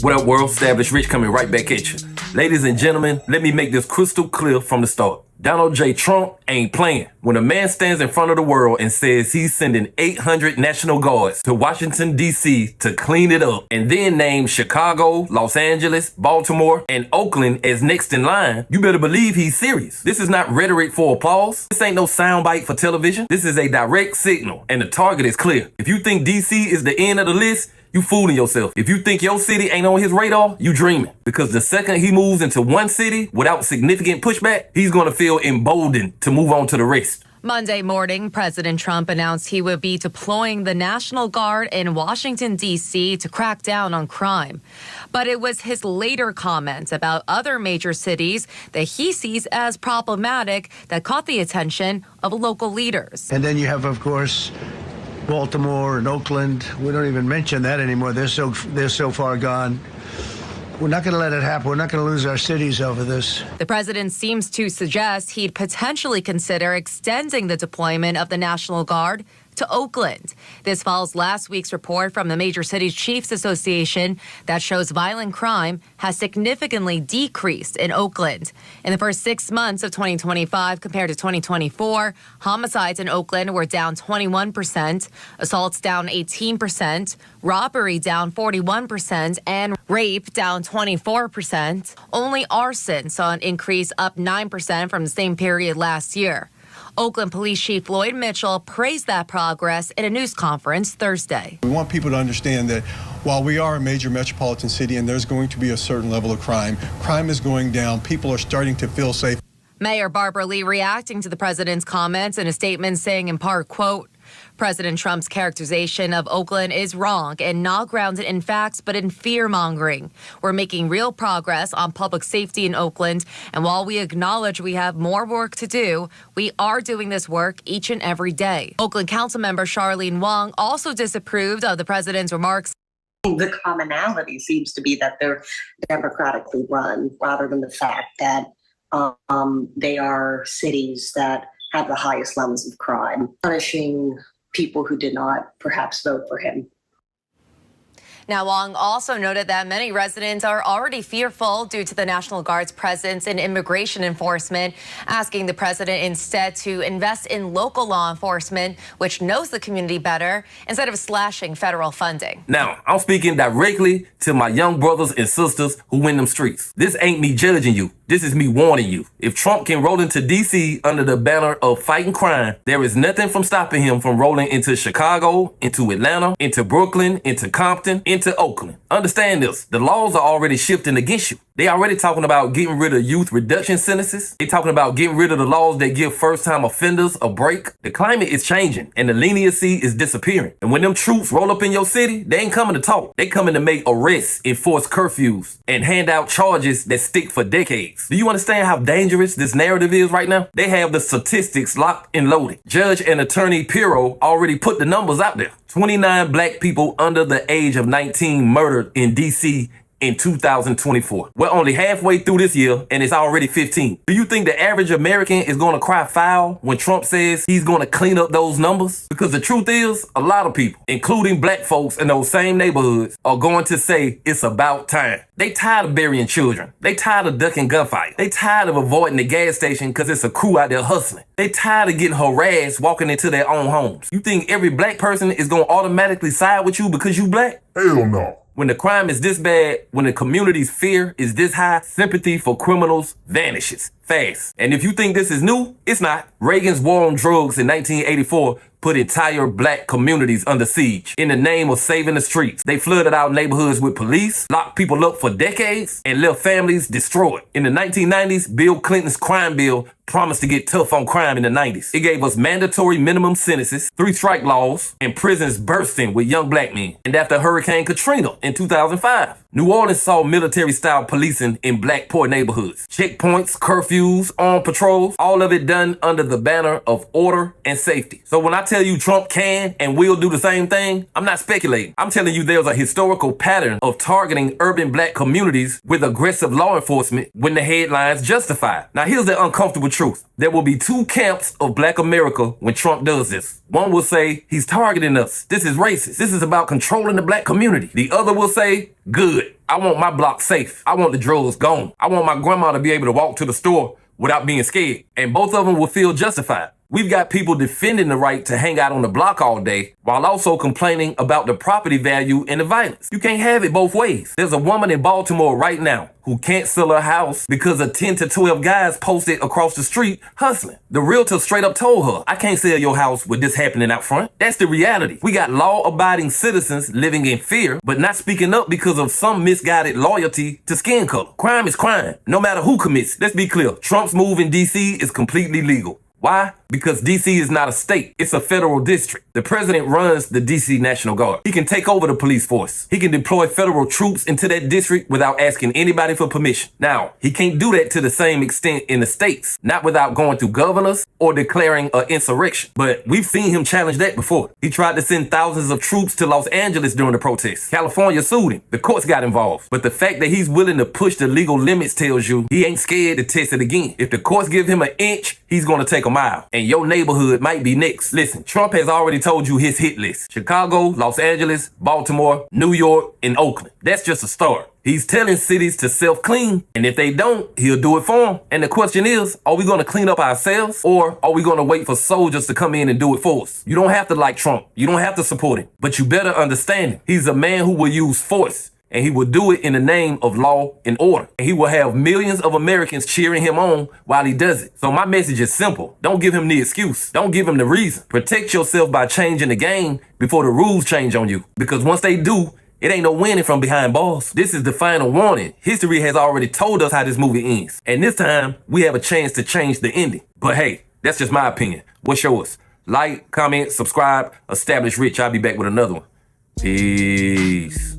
What up, world? R.I.C.H coming right back at you. Ladies and gentlemen, let me make this crystal clear from the start. Donald J. Trump ain't playing. When a man stands in front of the world and says he's sending 800 National Guards to Washington, D.C. to clean it up, and then names Chicago, Los Angeles, Baltimore, and Oakland as next in line, you better believe he's serious. This is not rhetoric for applause. This ain't no soundbite for television. This is a direct signal, and the target is clear. If you think D.C. is the end of the list, you fooling yourself. If you think your city ain't on his radar, you dreaming. Because the second he moves into one city without significant pushback, he's gonna feel emboldened to move on to the rest. Monday morning, President Trump announced he would be deploying the National Guard in Washington, D.C. to crack down on crime. But it was his later comments about other major cities that he sees as problematic that caught the attention of local leaders. And then you have, of course, Baltimore and Oakland. We don't even mention that anymore. They're so far gone. We're not going to let it happen. We're not going to lose our cities over this. The president seems to suggest he'd potentially consider extending the deployment of the National Guard to Oakland. This follows last week's report from the Major Cities Chiefs Association that shows violent crime has significantly decreased in Oakland. In the first 6 months of 2025 compared to 2024, homicides in Oakland were down 21%, assaults down 18%, robbery down 41%, and rape down 24%. Only arson saw an increase up 9% from the same period last year. Oakland Police Chief Lloyd Mitchell praised that progress in a news conference Thursday. We want people to understand that while we are a major metropolitan city and there's going to be a certain level of crime is going down. People are starting to feel safe. Mayor Barbara Lee reacting to the president's comments in a statement saying in part, quote, President Trump's characterization of Oakland is wrong and not grounded in facts, but in fear-mongering. We're making real progress on public safety in Oakland, and while we acknowledge we have more work to do, we are doing this work each and every day. Oakland Councilmember Charlene Wong also disapproved of the president's remarks. The commonality seems to be that they're democratically run rather than the fact that they are cities that have the highest levels of crime, punishing people who did not perhaps vote for him. Now, Wong also noted that many residents are already fearful due to the National Guard's presence in immigration enforcement, asking the president instead to invest in local law enforcement, which knows the community better, instead of slashing federal funding. Now, I'm speaking directly to my young brothers and sisters who in them streets. This ain't me judging you. This is me warning you. If Trump can roll into D.C. under the banner of fighting crime, there is nothing from stopping him from rolling into Chicago, into Atlanta, into Brooklyn, into Compton, into Oakland. Understand this. The laws are already shifting against you. They already talking about getting rid of youth reduction sentences. They talking about getting rid of the laws that give first-time offenders a break. The climate is changing and the leniency is disappearing. And when them troops roll up in your city, they ain't coming to talk. They coming to make arrests, enforce curfews, and hand out charges that stick for decades. Do you understand how dangerous this narrative is right now? They have the statistics locked and loaded. Judge and Attorney Pirro already put the numbers out there. 29 black people under the age of 19 murdered in D.C. in 2024. We're only halfway through this year and it's already 15. Do you think the average American is going to cry foul when Trump says he's going to clean up those numbers? Because the truth is, a lot of people, including black folks in those same neighborhoods, are going to say it's about time. They tired of burying children. They tired of ducking gunfights. They tired of avoiding the gas station because it's a crew out there hustling. They tired of getting harassed walking into their own homes. You think every black person is going to automatically side with you because you black? Hell no. When the crime is this bad, when the community's fear is this high, sympathy for criminals vanishes fast. And if you think this is new, it's not. Reagan's war on drugs in 1984 put entire black communities under siege in the name of saving the streets. They flooded our neighborhoods with police, locked people up for decades, and left families destroyed. In the 1990s, Bill Clinton's crime bill promised to get tough on crime in the 90s. It gave us mandatory minimum sentences, 3-strike laws, and prisons bursting with young black men. And after Hurricane Katrina in 2005, New Orleans saw military-style policing in black poor neighborhoods. Checkpoints, curfews, armed patrols, all of it done under the banner of order and safety. So when I tell you Trump can and will do the same thing, I'm not speculating. I'm telling you there's a historical pattern of targeting urban black communities with aggressive law enforcement when the headlines justify it. Now here's the uncomfortable truth. There will be two camps of black America when Trump does this. One will say he's targeting us. This is racist. This is about controlling the black community. The other will say Good. I want my block safe. I want the drugs gone. I want my grandma to be able to walk to the store without being scared. And both of them will feel justified. We've got people defending the right to hang out on the block all day while also complaining about the property value and the violence. You can't have it both ways. There's a woman in Baltimore right now who can't sell her house because of 10 to 12 guys posted across the street hustling. The realtor straight up told her, I can't sell your house with this happening out front. That's the reality. We got law-abiding citizens living in fear, but not speaking up because of some misguided loyalty to skin color. Crime is crime, no matter who commits. Let's be clear. Trump's move in D.C. is completely legal. Why? Because D.C. is not a state. It's a federal district. The president runs the D.C. National Guard. He can take over the police force. He can deploy federal troops into that district without asking anybody for permission. Now, he can't do that to the same extent in the states, not without going through governors or declaring an insurrection. But we've seen him challenge that before. He tried to send thousands of troops to Los Angeles during the protests. California sued him. The courts got involved. But the fact that he's willing to push the legal limits tells you he ain't scared to test it again. If the courts give him an inch, he's going to take a mile. And your neighborhood might be next. Listen, Trump has already told you his hit list. Chicago, Los Angeles, Baltimore, New York, and Oakland. That's just a start. He's telling cities to self-clean, and if they don't, he'll do it for them. And the question is, are we going to clean up ourselves, or are we going to wait for soldiers to come in and do it for us? You don't have to like Trump. You don't have to support him, but you better understand him. He's a man who will use force, and he will do it in the name of law and order. And he will have millions of Americans cheering him on while he does it. So my message is simple. Don't give him the excuse. Don't give him the reason. Protect yourself by changing the game before the rules change on you. Because once they do, it ain't no winning from behind bars. This is the final warning. History has already told us how this movie ends. And this time, we have a chance to change the ending. But hey, that's just my opinion. What's yours? Like, comment, subscribe, establish rich. I'll be back with another one. Peace.